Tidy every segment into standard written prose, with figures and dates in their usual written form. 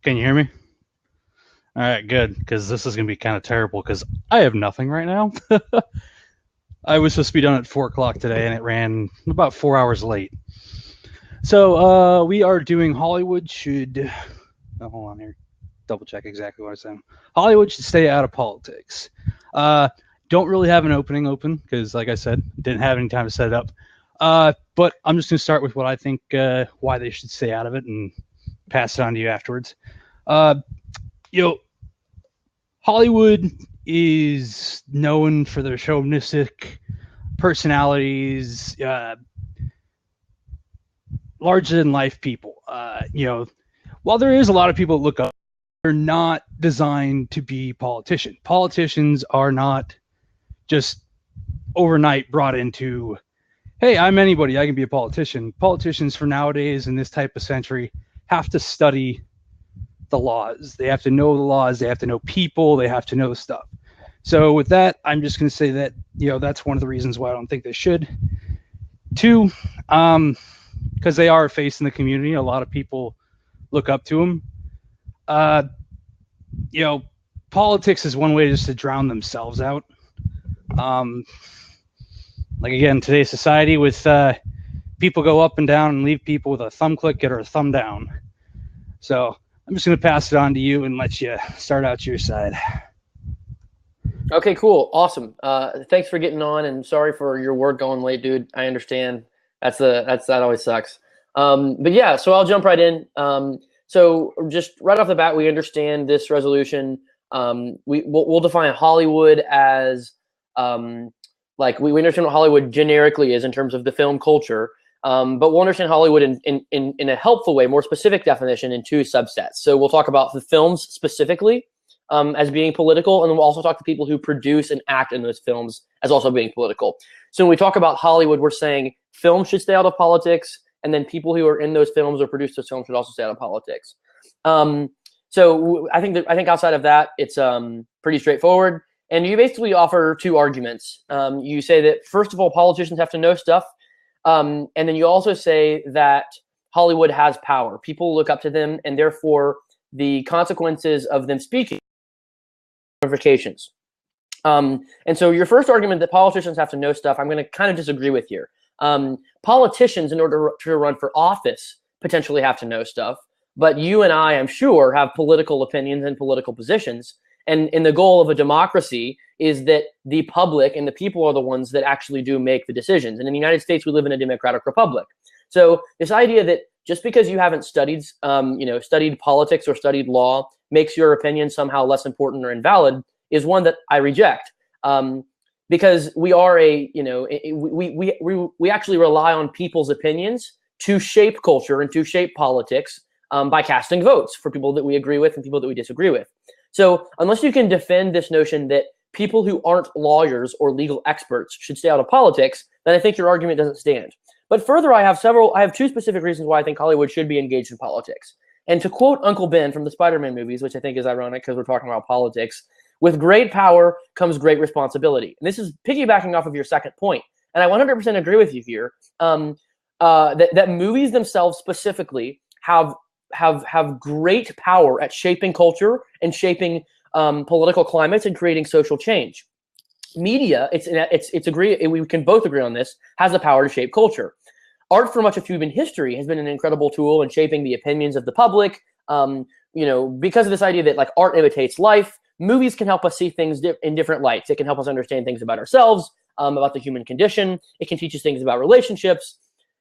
Can you hear me? All right, good, because this is going to be kind of terrible because I have nothing right now. I was supposed to be done at 4 o'clock today, and it ran about 4 hours late. So we are doing Hollywood should... Oh, hold on here. Double check exactly what I'm saying. Hollywood should stay out of politics. Don't really have an opening open because, like I said, didn't have any time to set it up. But I'm just going to start with what I think why they should stay out of it and pass it on to you afterwards. Hollywood is known for their chauvinistic personalities, larger than life people. While there is a lot of people that look up, they're not designed to be politicians. Politicians are not just overnight brought into, hey, I'm anybody, I can be a politician. Politicians for nowadays in this type of century have to study the laws. They have to know the laws. They have to know people. They have to know stuff. So with that, I'm just going to say that, that's one of the reasons why I don't think they should. Two, because they are a face in the community. A lot of people look up to them. Politics is one way just to drown themselves out. Like again, today's society with people go up and down and leave people with a thumb click or a thumb down. So I'm just going to pass it on to you and let you start out your side. Okay, cool. Awesome. Thanks for getting on, and sorry for your work going late, dude. I understand. That always sucks. But yeah, so I'll jump right in. So just right off the bat, we understand this resolution. We'll define Hollywood as we understand what Hollywood generically is in terms of the film culture. But we'll understand Hollywood in a helpful way, more specific definition in two subsets. So we'll talk about the films specifically as being political, and then we'll also talk to people who produce and act in those films as also being political. So when we talk about Hollywood, we're saying films should stay out of politics, and then people who are in those films or produce those films should also stay out of politics. So I think outside of that, it's pretty straightforward. And you basically offer two arguments. You say that, first of all, politicians have to know stuff. And then you also say that Hollywood has power. People look up to them, and therefore the consequences of them speaking ramifications. And so your first argument that politicians have to know stuff, I'm going to kind of disagree with here. Politicians, in order to run for office, potentially have to know stuff. But you and I'm sure, have political opinions and political positions. And the goal of a democracy is that the public and the people are the ones that actually do make the decisions. And in the United States, we live in a democratic republic. So this idea that just because you haven't studied politics or studied law makes your opinion somehow less important or invalid is one that I reject. Because we are we actually rely on people's opinions to shape culture and to shape politics by casting votes for people that we agree with and people that we disagree with. So unless you can defend this notion that people who aren't lawyers or legal experts should stay out of politics, then I think your argument doesn't stand. But further, I have two specific reasons why I think Hollywood should be engaged in politics. And to quote Uncle Ben from the Spider-Man movies, which I think is ironic because we're talking about politics, with great power comes great responsibility. And this is piggybacking off of your second point. And I 100% agree with you here that movies themselves specifically have great power at shaping culture and shaping political climates and creating social change. Media, we can both agree on this, has the power to shape culture. Art for much of human history has been an incredible tool in shaping the opinions of the public. Because of this idea that art imitates life, movies can help us see things in different lights. It can help us understand things about ourselves, about the human condition. It can teach us things about relationships.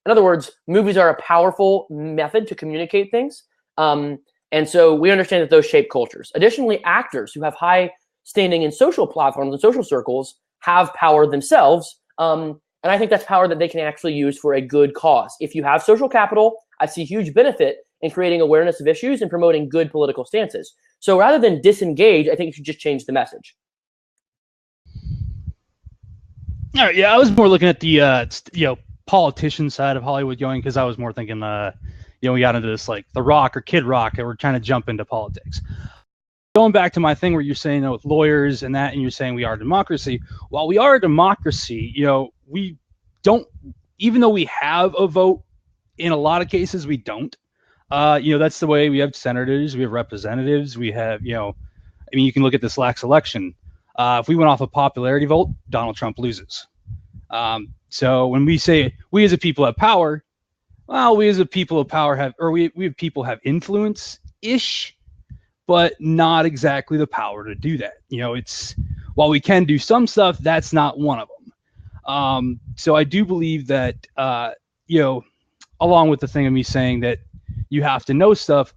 In other words, movies are a powerful method to communicate things. And so we understand that those shape cultures. Additionally, actors who have high standing in social platforms and social circles have power themselves. And I think that's power that they can actually use for a good cause. If you have social capital, I see huge benefit in creating awareness of issues and promoting good political stances. So rather than disengage, I think you should just change the message. All right, yeah, I was more looking at the politician side of Hollywood going, because I was more thinking we got into this like The Rock or Kid Rock, and we're trying to jump into politics. Going back to my thing where you're saying with lawyers and that, and you're saying we are a democracy. While we are a democracy, we don't, even though we have a vote, in a lot of cases we don't. That's the way we have senators, we have representatives, we have, I mean, you can look at this last election. If we went off a popularity vote, Donald Trump loses. So when we say we as a people have power, well, we as a people of power have, or we people have influence ish, but not exactly the power to do that. It's, while we can do some stuff, that's not one of them. So I do believe that, along with the thing of me saying that you have to know stuff,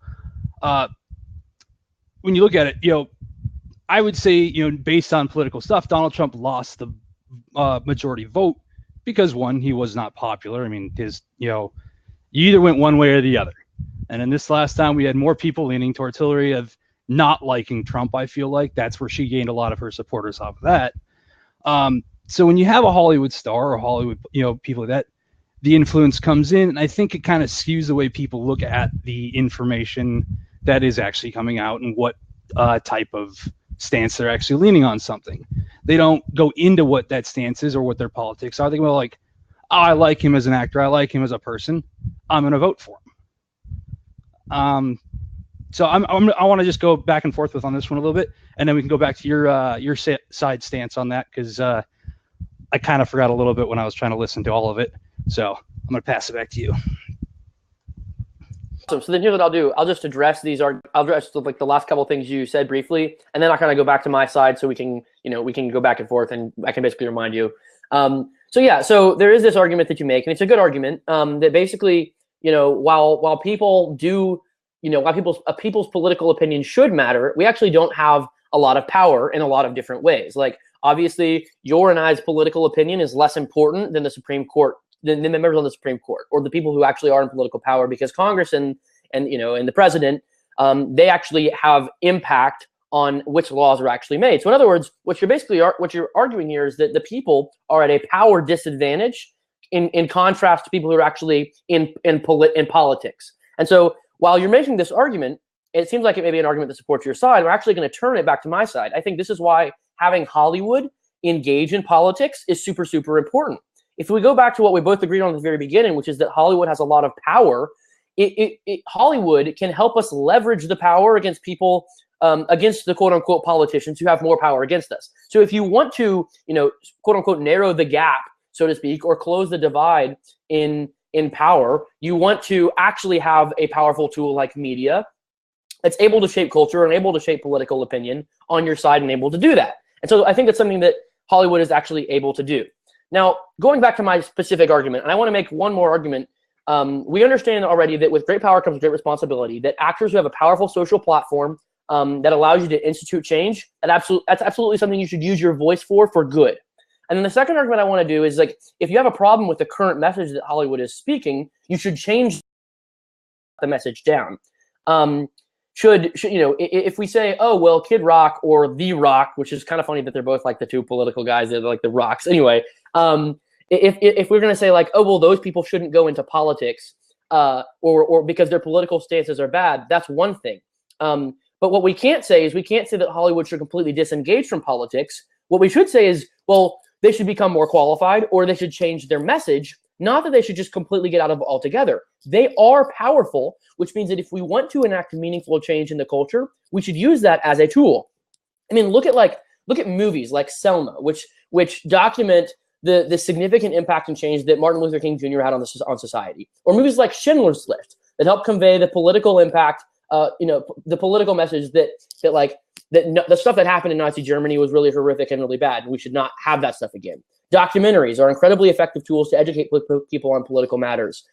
when you look at it, I would say, based on political stuff, Donald Trump lost the majority vote because, one, he was not popular. I mean, you either went one way or the other. And in this last time, we had more people leaning towards Hillary of not liking Trump. I feel like that's where she gained a lot of her supporters off of that. So when you have a Hollywood star or Hollywood, people like that, the influence comes in, and I think it kind of skews the way people look at the information that is actually coming out and what type of stance they're actually leaning on something. They don't go into what that stance is or what their politics are. They go like, oh, I like him as an actor, I like him as a person, I'm going to vote for him. So I want to just go back and forth on this one a little bit, and then we can go back to your side stance on that, because I kind of forgot a little bit when I was trying to listen to all of it. So I'm going to pass it back to you. Awesome. So then here's what I'll do. I'll just address these. I'll address like the last couple of things you said briefly, and then I'll kind of go back to my side so we can go back and forth, and I can basically remind you. So there is this argument that you make, and it's a good argument, that basically, while people do, while people's political opinion should matter, we actually don't have a lot of power in a lot of different ways. Like, obviously, your and I's political opinion is less important than the Supreme Court, than the members on the Supreme Court, or the people who actually are in political power, because Congress and the president, they actually have impact on which laws are actually made. So in other words, what you're arguing here is that the people are at a power disadvantage in contrast to people who are actually in politics. And so while you're making this argument, it seems like it may be an argument that supports your side. We're actually going to turn it back to my side. I think this is why having Hollywood engage in politics is super, super important. If we go back to what we both agreed on at the very beginning, which is that Hollywood has a lot of power, Hollywood can help us leverage the power against people, against the quote unquote politicians who have more power against us. So if you want to, quote unquote, narrow the gap, so to speak, or close the divide in power, you want to actually have a powerful tool like media that's able to shape culture and able to shape political opinion on your side and able to do that. And so I think that's something that Hollywood is actually able to do. Now, going back to my specific argument, and I want to make one more argument. We understand already that with great power comes great responsibility, that actors who have a powerful social platform that allows you to institute change, that's absolutely something you should use your voice for good. And then the second argument I want to do is, like, if you have a problem with the current message that Hollywood is speaking, you should change the message down. If we say, oh, well, Kid Rock or The Rock, which is kind of funny that they're both like the two political guys, they're like the rocks. Anyway, if we're going to say like, oh, well, those people shouldn't go into politics or because their political stances are bad, that's one thing. But what we can't say is that Hollywood should completely disengage from politics. What we should say is, well, they should become more qualified, or they should change their message. Not that they should just completely get out of it altogether. They are powerful, which means that if we want to enact meaningful change in the culture, we should use that as a tool. I mean, look at movies like Selma, which document the significant impact and change that Martin Luther King Jr. had on society, or movies like Schindler's List that help convey the political impact, the political message that the stuff that happened in Nazi Germany was really horrific and really bad, and we should not have that stuff again. Documentaries are incredibly effective tools to educate people on political matters.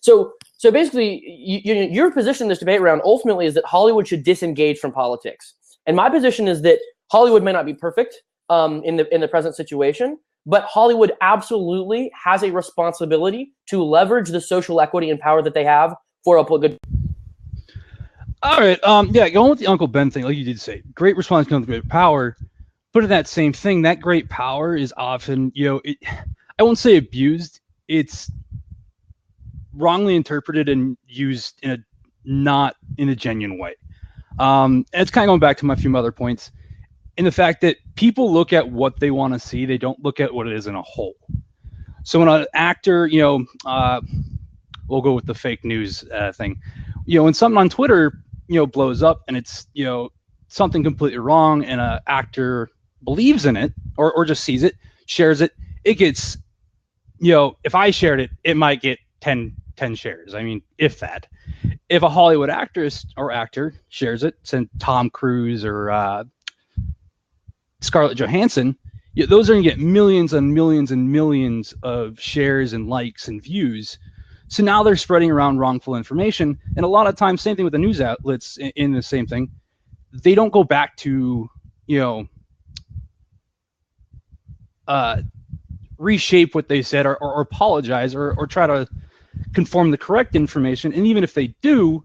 So basically, your position in this debate round ultimately is that Hollywood should disengage from politics, and my position is that Hollywood may not be perfect in the present situation, but Hollywood absolutely has a responsibility to leverage the social equity and power that they have for a good. All right. Going with the Uncle Ben thing, like you did say, great response comes with great power. But in that same thing, that great power is often, I won't say abused. It's wrongly interpreted and used not in a genuine way. And it's kind of going back to my few other points in the fact that people look at what they want to see. They don't look at what it is in a whole. So when an actor, we'll go with the fake news thing. when something on Twitter, blows up and it's, something completely wrong and an actor believes in it or just sees it, shares it, it gets, if I shared it, it might get 10 shares. I mean, if that. If a Hollywood actress or actor shares it, say Tom Cruise or Scarlett Johansson, those are going to get millions and millions and millions of shares and likes and views. So now they're spreading around wrongful information. And a lot of times, same thing with the news outlets in the same thing. They don't go back to, reshape what they said or apologize or try to conform the correct information. And even if they do,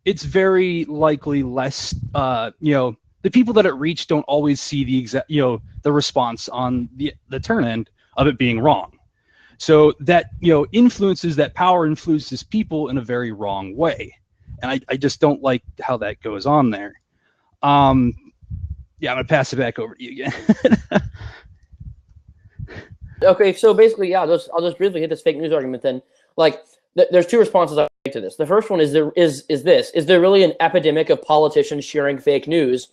it's very likely less, the people that it reached don't always see the exact, the response on the turn end of it being wrong. So that, that power influences people in a very wrong way. And I just don't like how that goes on there. Yeah, I'm going to pass it back over to you again. Okay, so basically, yeah, I'll just briefly hit this fake news argument then. Like, there's two responses I make to this. The first one is is there really an epidemic of politicians sharing fake news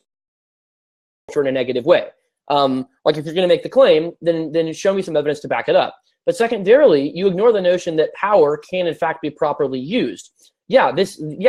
in a negative way? Like, if you're going to make the claim, then show me some evidence to back it up. But secondarily, you ignore the notion that power can in fact be properly used. Yeah,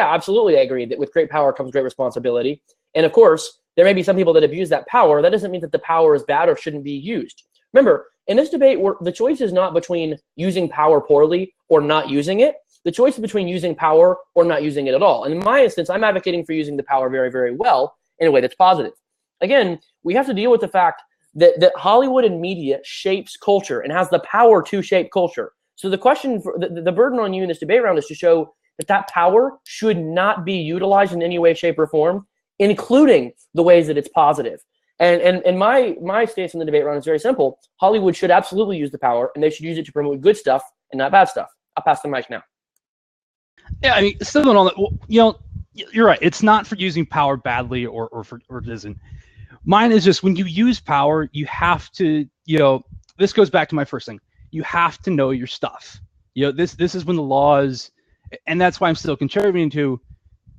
absolutely, I agree that with great power comes great responsibility. And of course, there may be some people that abuse that power. That doesn't mean that the power is bad or shouldn't be used. Remember, in this debate, the choice is not between using power poorly or not using it. The choice is between using power or not using it at all. And in my instance, I'm advocating for using the power very, very well in a way that's positive. Again, we have to deal with the fact that Hollywood and media shapes culture and has the power to shape culture. So the question, the burden on you in this debate round is to show that power should not be utilized in any way, shape, or form, including the ways that it's positive. And my stance in the debate round is very simple. Hollywood should absolutely use the power, and they should use it to promote good stuff and not bad stuff. I'll pass the mic now. Yeah, I mean, still on that. Well, you're right. It's not for using power badly or it isn't. Mine is just when you use power, you have to. This goes back to my first thing. You have to know your stuff. This is when the laws, and that's why I'm still contributing to.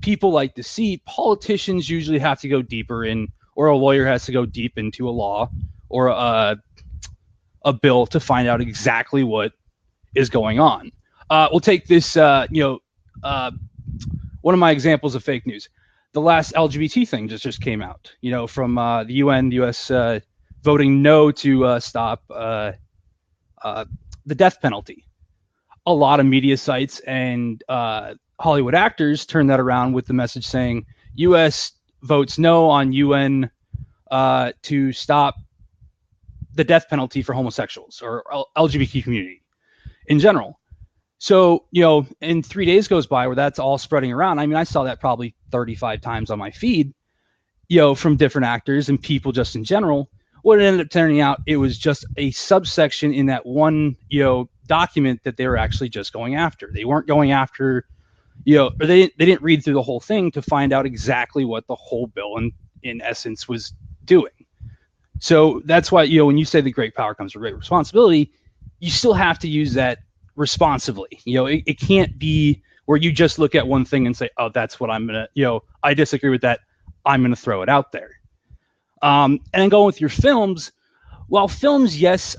People like to see politicians usually have to go deeper in. Or a lawyer has to go deep into a law or a bill to find out exactly what is going on. We'll take this, one of my examples of fake news. The last LGBT thing just came out, from the UN, the US voting no to stop the death penalty. A lot of media sites and Hollywood actors turned that around with the message saying US votes no on UN to stop the death penalty for homosexuals or LGBT community in general. So, and 3 days goes by where that's all spreading around. I mean, I saw that probably 35 times on my feed, from different actors and people just in general. What it ended up turning out, it was just a subsection in that one, document that they were actually just going after. They weren't going after or they didn't read through the whole thing to find out exactly what the whole bill in essence was doing. So that's why, when you say the great power comes with great responsibility, you still have to use that responsibly. It can't be where you just look at one thing and say, oh, that's what I'm going to, I disagree with that. I'm going to throw it out there. And then going with your films, well, films, yes,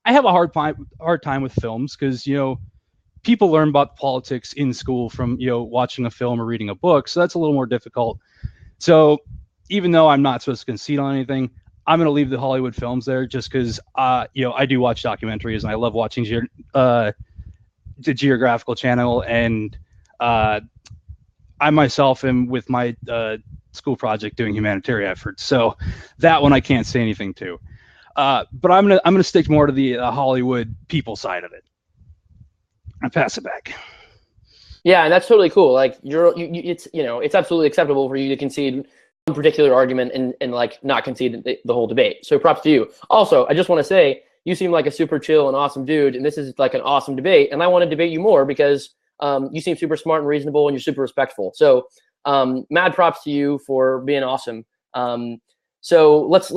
I have a hard time with films because, people learn about politics in school from, watching a film or reading a book. So that's a little more difficult. So even though I'm not supposed to concede on anything, I'm going to leave the Hollywood films there just because, I do watch documentaries and I love watching the Geographical Channel. And I myself am with my school project doing humanitarian efforts. So that one I can't say anything to. But I'm gonna stick more to the Hollywood people side of it. I pass it back. Yeah, and that's totally cool. Like it's absolutely acceptable for you to concede one particular argument and like not concede the whole debate. So props to you. Also, I just want to say you seem like a super chill and awesome dude, and this is like an awesome debate. And I want to debate you more because you seem super smart and reasonable, and you're super respectful. So mad props to you for being awesome. So let's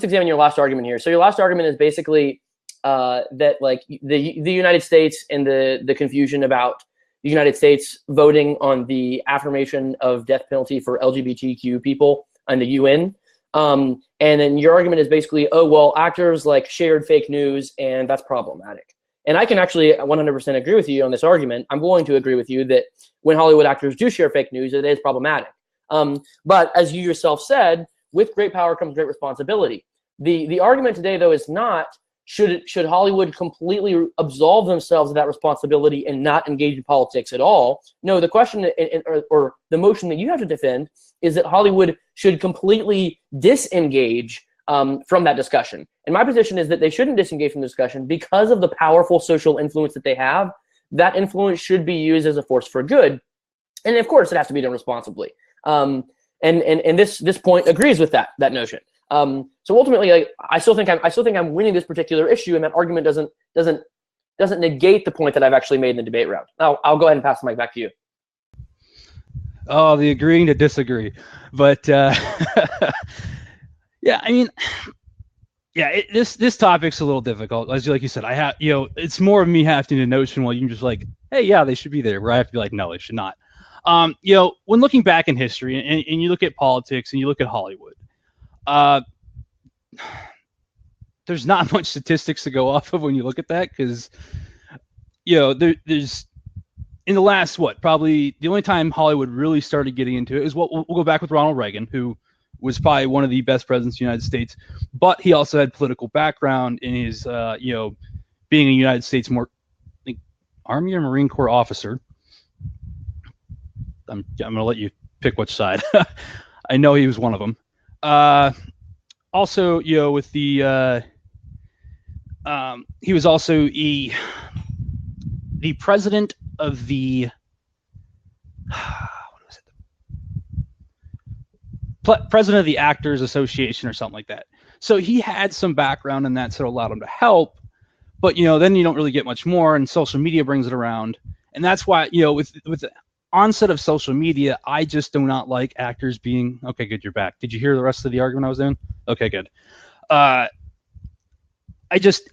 examine your last argument here. So your last argument is basically that like the United States and the confusion about the United States voting on the affirmation of death penalty for LGBTQ people in the UN. And then your argument is basically, oh, well, actors like shared fake news and that's problematic. And I can actually 100% agree with you on this argument. I'm going to agree with you that when Hollywood actors do share fake news, it is problematic. But as you yourself said, with great power comes great responsibility. The argument today, though, is not should Hollywood completely absolve themselves of that responsibility and not engage in politics at all. No, the question or the motion that you have to defend is that Hollywood should completely disengage from that discussion. And my position is that they shouldn't disengage from the discussion because of the powerful social influence that they have. That influence should be used as a force for good. And of course, it has to be done responsibly. And this point agrees with that notion. So ultimately, like, I still think I'm winning this particular issue, and that argument doesn't negate the point that I've actually made in the debate round. Now I'll go ahead and pass the mic back to you. Oh, the agreeing to disagree, but yeah, I mean, yeah, this topic's a little difficult. As like you said, I have, it's more of me having to notion while you can just like, hey, yeah, they should be there. Where I have to be like, no, they should not. When looking back in history and you look at politics and you look at Hollywood, there's not much statistics to go off of when you look at that, because there's in the last probably the only time Hollywood really started getting into it is we'll go back with Ronald Reagan, who was probably one of the best presidents of the United States, but he also had political background in his being a United States Army or Marine Corps officer. I'm gonna let you pick which side. I know he was one of them. Also, with the he was also the president of the president of the Actors Association or something like that. So he had some background in that, so it allowed him to help. But then you don't really get much more, and social media brings it around, and that's why with the onset of social media, I just do not like actors being okay. Good, you're back. Did you hear the rest of the argument I was doing? Okay, good. I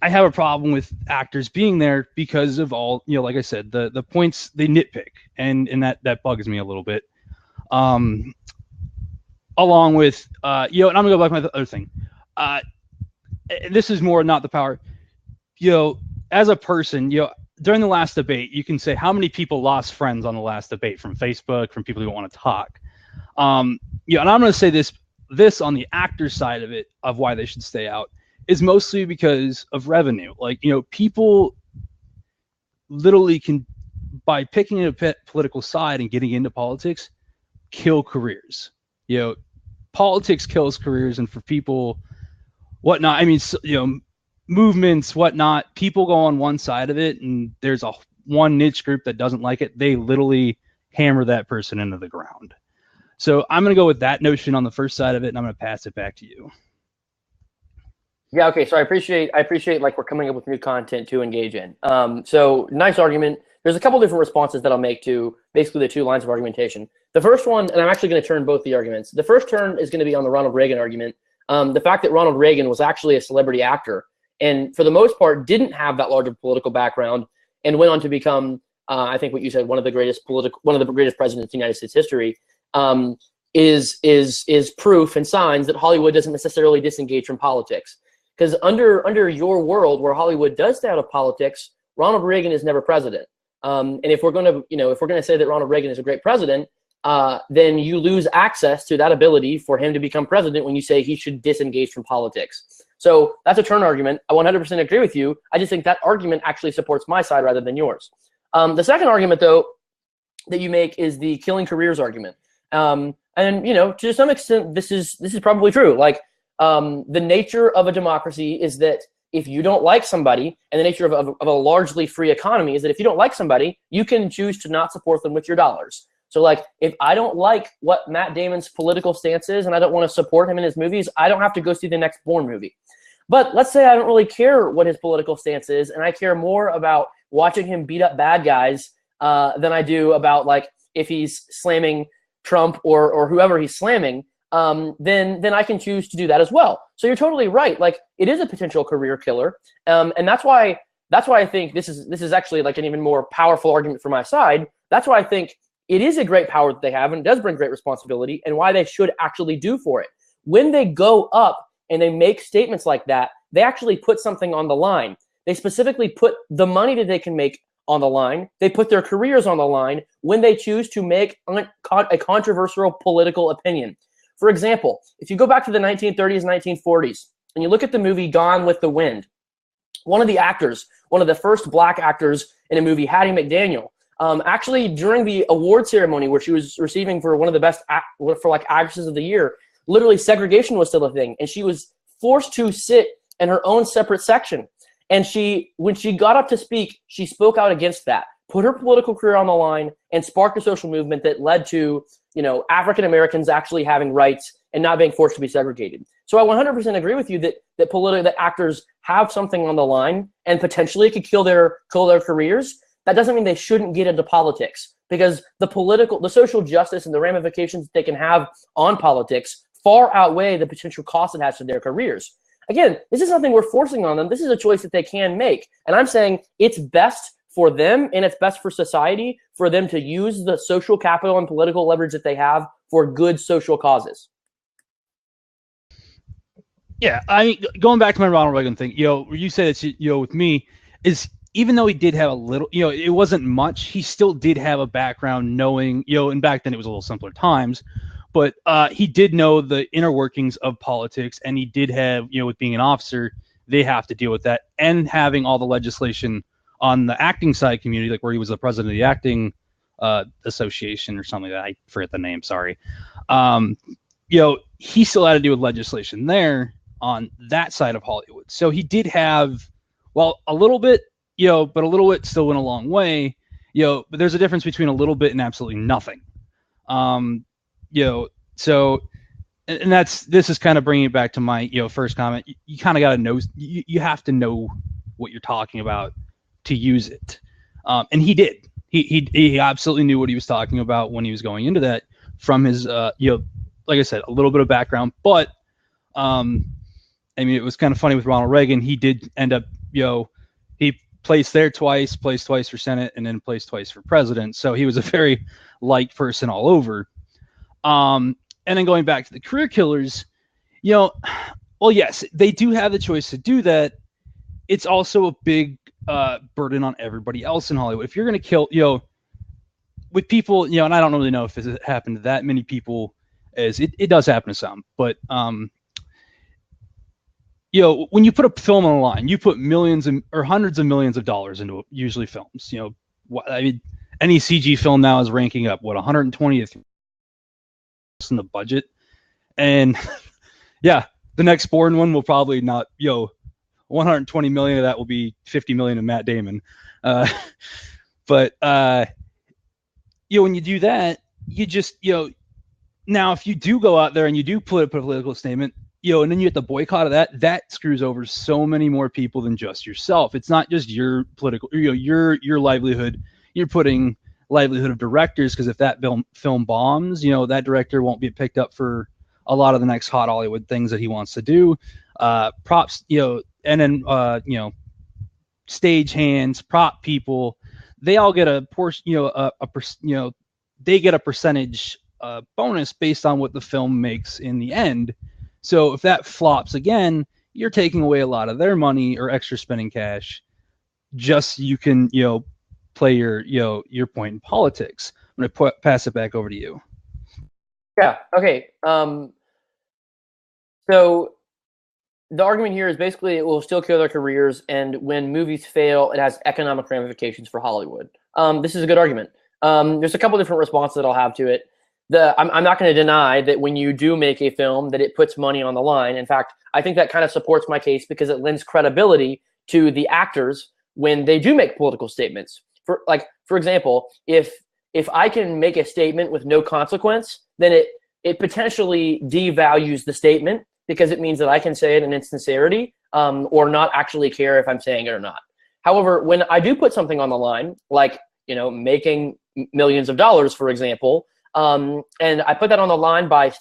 have a problem with actors being there because of all like I said, the points they nitpick, and that bugs me a little bit. Along with and I'm gonna go back to my other thing. This is more not the power. As a person, during the last debate, you can say how many people lost friends on the last debate from Facebook, from people who don't want to talk. And I'm going to say this on the actor side of it, of why they should stay out, is mostly because of revenue. Like, people literally can, by picking a political side and getting into politics, kill careers. Politics kills careers, and for people, whatnot. I mean, movements, whatnot, people go on one side of it, and there's one niche group that doesn't like it. They literally hammer that person into the ground. So I'm going to go with that notion on the first side of it, and I'm going to pass it back to you. Yeah. Okay. So I appreciate like we're coming up with new content to engage in. So nice argument. There's a couple different responses that I'll make to basically the two lines of argumentation. The first one, and I'm actually going to turn both the arguments. The first turn is going to be on the Ronald Reagan argument. The fact that Ronald Reagan was actually a celebrity actor, and for the most part didn't have that large of political background, and went on to become, I think what you said, one of the greatest presidents in United States history, is proof and signs that Hollywood doesn't necessarily disengage from politics. Because under your world where Hollywood does stay out of politics, Ronald Reagan is never president. And if we're going to say that Ronald Reagan is a great president, then you lose access to that ability for him to become president when you say he should disengage from politics. So that's a turn argument. I 100% agree with you. I just think that argument actually supports my side rather than yours. The second argument, though, that you make is the killing careers argument. And to some extent, this is probably true. Like, the nature of a democracy is that if you don't like somebody, and the nature of a largely free economy is that if you don't like somebody, you can choose to not support them with your dollars. So like, if I don't like what Matt Damon's political stance is and I don't want to support him in his movies, I don't have to go see the next Bourne movie. But let's say I don't really care what his political stance is, and I care more about watching him beat up bad guys than I do about, like, if he's slamming Trump or whoever he's slamming, then I can choose to do that as well. So you're totally right. Like, it is a potential career killer, and that's why I think this is actually like an even more powerful argument for my side, That's why I think it is a great power that they have, and it does bring great responsibility, and why they should actually do for it. When they go up and they make statements like that, they actually put something on the line. They specifically put the money that they can make on the line. They put their careers on the line when they choose to make a controversial political opinion. For example, if you go back to the 1930s, 1940s, and you look at the movie Gone with the Wind, one of the actors, one of the first black actors in a movie, Hattie McDaniel, actually during the award ceremony where she was receiving for one of the best for like actresses of the year, literally segregation was still a thing, and she was forced to sit in her own separate section. And when she got up to speak, she spoke out against that, put her political career on the line, and sparked a social movement that led to, African Americans actually having rights and not being forced to be segregated. So I 100% agree with you that actors have something on the line and potentially could kill their careers. That doesn't mean they shouldn't get into politics, because the social justice and the ramifications they can have on politics far outweigh the potential cost it has to their careers. Again, this is something we're forcing on them. This is a choice that they can make. And I'm saying it's best for them and it's best for society for them to use the social capital and political leverage that they have for good social causes. Yeah, I mean, going back to my Ronald Reagan thing, you said it's, with me, is even though he did have a little, it wasn't much, he still did have a background knowing, and back then it was a little simpler times, but he did know the inner workings of politics, and he did have, with being an officer, they have to deal with that, and having all the legislation on the acting side community, like where he was the president of the acting association or something like that. I forget the name, sorry. He still had to do with legislation there on that side of Hollywood. So he did have, well, a little bit, but a little bit still went a long way, but there's a difference between a little bit and absolutely nothing. So, and this is kind of bringing it back to my, first comment. You kind of got to know, you have to know what you're talking about to use it. And he did. He absolutely knew what he was talking about when he was going into that from his, like I said, a little bit of background, but, I mean, it was kind of funny with Ronald Reagan. He did end up, he placed there twice, placed twice for Senate, and then placed twice for president. So he was a very liked person all over. And then going back to the career killers, well, yes, they do have the choice to do that. It's also a big burden on everybody else in Hollywood. If you're going to kill, with people, and I don't really know if it happened to that many people, as it does happen to some, but when you put a film on the line, you put millions or hundreds of millions of dollars into it, usually films. I mean, any CG film now is ranking up 120th in the budget, and yeah, the next Bourne one will probably not 120 million of that will be 50 million of Matt Damon. But when you do that, you just now if you do go out there and you do put a political statement, and then you get the boycott of that screws over so many more people than just yourself. It's not just your political, your livelihood. You're putting livelihood of directors, because if that film bombs, that director won't be picked up for a lot of the next hot Hollywood things that he wants to do. Props, and then stage hands, prop people, they all get a portion, they get a percentage bonus based on what the film makes in the end. So if that flops again, you're taking away a lot of their money or extra spending cash, just so you can, play your point in politics. I'm going to pass it back over to you. Yeah. Okay. So the argument here is basically it will still kill their careers, and when movies fail, it has economic ramifications for Hollywood. This is a good argument. There's a couple different responses that I'll have to it. I'm not going to deny that when you do make a film that it puts money on the line. In fact, I think that kind of supports my case because it lends credibility to the actors when they do make political statements. For example, if I can make a statement with no consequence, then it potentially devalues the statement, because it means that I can say it in its sincerity, or not actually care if I'm saying it or not. However, when I do put something on the line, like making millions of dollars, for example, and I put that on the line by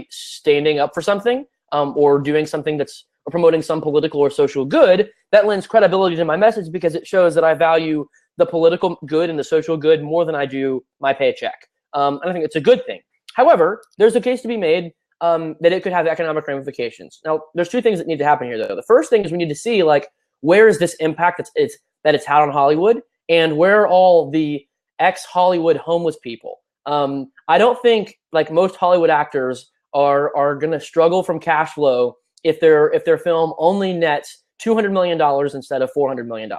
standing up for something, or doing something or promoting some political or social good, that lends credibility to my message, because it shows that I value the political good and the social good more than I do my paycheck. And I think it's a good thing. However, there's a case to be made that it could have economic ramifications. Now, there's two things that need to happen here, though. The first thing is we need to see, like, where is this impact that it's had on Hollywood, and where are all the ex-Hollywood homeless people? I don't think, like, most Hollywood actors are going to struggle from cash flow if their film only nets $200 million instead of $400 million.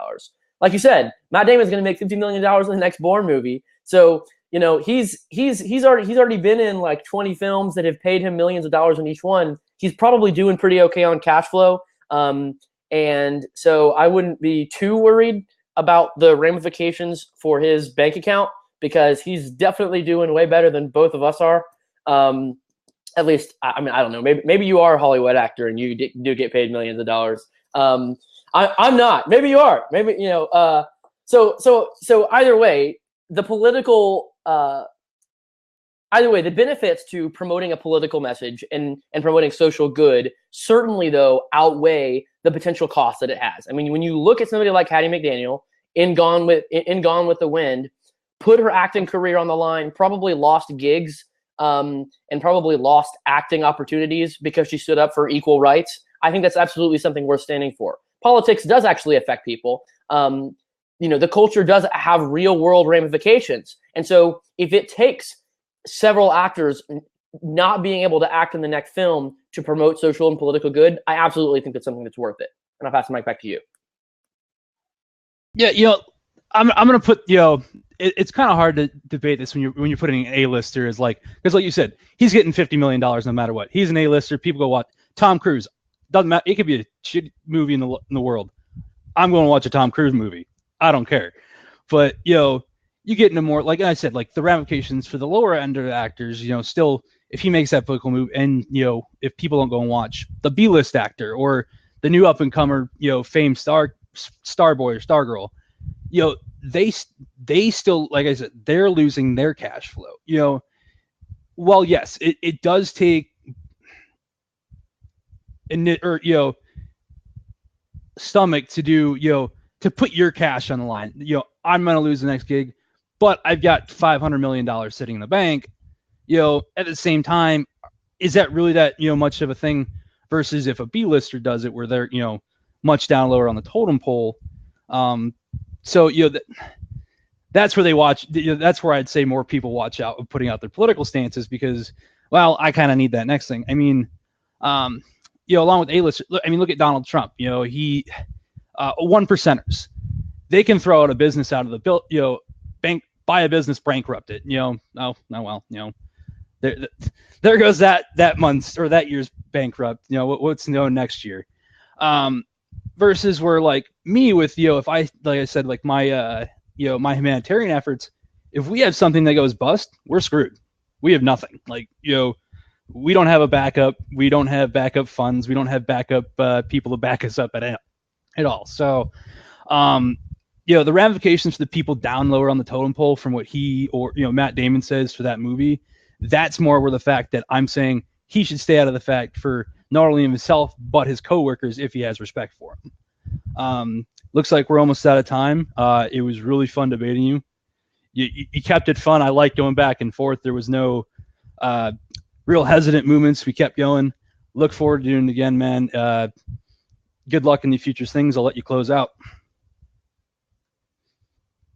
Like you said, Matt Damon's going to make $50 million in the next Bourne movie. So, you know, he's already been in like 20 films that have paid him millions of dollars in each one. He's probably doing pretty okay on cash flow. And so I wouldn't be too worried about the ramifications for his bank account, because he's definitely doing way better than both of us are. At least, I mean, I don't know. Maybe you are a Hollywood actor and you do get paid millions of dollars. I'm not. Maybe you are. Maybe, you know. So either way, the political, either way, the benefits to promoting a political message and promoting social good certainly, though, outweigh the potential cost that it has. I mean, when you look at somebody like Hattie McDaniel in Gone with the Wind, put her acting career on the line, probably lost gigs, and probably lost acting opportunities because she stood up for equal rights. I think that's absolutely something worth standing for. Politics does actually affect people. You know, the culture does have real world ramifications. And so if it takes several actors not being able to act in the next film to promote social and political good, I absolutely think that's something that's worth it. And I'll pass the mic back to you. Yeah, you know, I'm gonna put, you know, it's kind of hard to debate this when you're putting an A-lister as, like, because like you said, he's getting $50 million no matter what. He's an A-lister. People go watch Tom Cruise. Doesn't matter. It could be a shit movie in the world. I'm going to watch a Tom Cruise movie. I don't care. But, you know, you get into more, like I said, like the ramifications for the lower end of the actors, you know, still, if he makes that political move, and, you know, if people don't go and watch the B-list actor or the new up-and-comer, you know, famed star boy or star girl, you know, they still, like I said, they're losing their cash flow. You know, well, yes, it does take, or, you know, stomach to do, you know, to put your cash on the line. You know, I'm going to lose the next gig, but I've got $500 million sitting in the bank. You know, at the same time, is that really that, you know, much of a thing versus if a B-lister does it where they're, you know, much down lower on the totem pole? So, you know, that's where they watch. You know, that's where I'd say more people watch out of putting out their political stances, because, well, I kind of need that next thing. I mean, you know, along with A-listers, I mean, look at Donald Trump. You know, he one percenters. They can throw out a business out of the bill. You know, buy a business, bankrupt it. You know, well, you know, there goes that month's or that year's bankrupt. You know, what's known next year. Versus where, like me with, you know, if I, like I said, like my you know, my humanitarian efforts, if we have something that goes bust, we're screwed. We have nothing. Like, you know, we don't have a backup. We don't have backup funds. We don't have backup people to back us up at all. So, you know, the ramifications for the people down lower on the totem pole from what he or, you know, Matt Damon says for that movie, that's more where the fact that I'm saying he should stay out of the fact for not only himself, but his coworkers if he has respect for him. Looks like we're almost out of time. It was really fun debating you. You kept it fun. I like going back and forth. There was no real hesitant movements. We kept going. Look forward to doing it again, man. Good luck in the future things. I'll let you close out.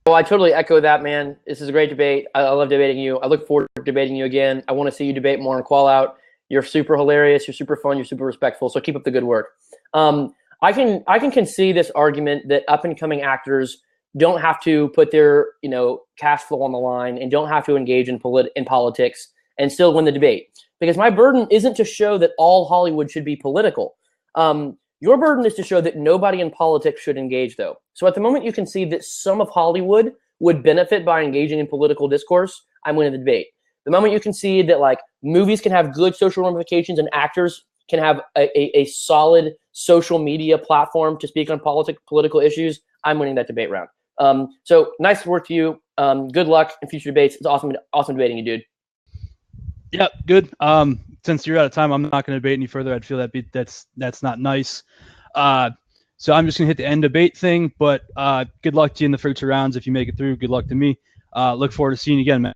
Well, I totally echo that, man. This is a great debate. I love debating you. I look forward to debating you again. I want to see you debate more on QallOut. You're super hilarious. You're super fun. You're super respectful. So keep up the good work. I can concede this argument that up and coming actors don't have to put their, you know, cash flow on the line and don't have to engage in politics and still win the debate. Because my burden isn't to show that all Hollywood should be political. Your burden is to show that nobody in politics should engage, though. So at the moment you can see that some of Hollywood would benefit by engaging in political discourse, I'm winning the debate. The moment you can see that, like, movies can have good social ramifications and actors can have a solid social media platform to speak on political issues, I'm winning that debate round. So nice work to you. Good luck in future debates. It's awesome debating you, dude. Yep, good. Since you're out of time, I'm not going to debate any further. I'd feel that's not nice. So I'm just gonna hit the end debate thing. But good luck to you in the first 2 rounds if you make it through. Good luck to me. Look forward to seeing you again, man.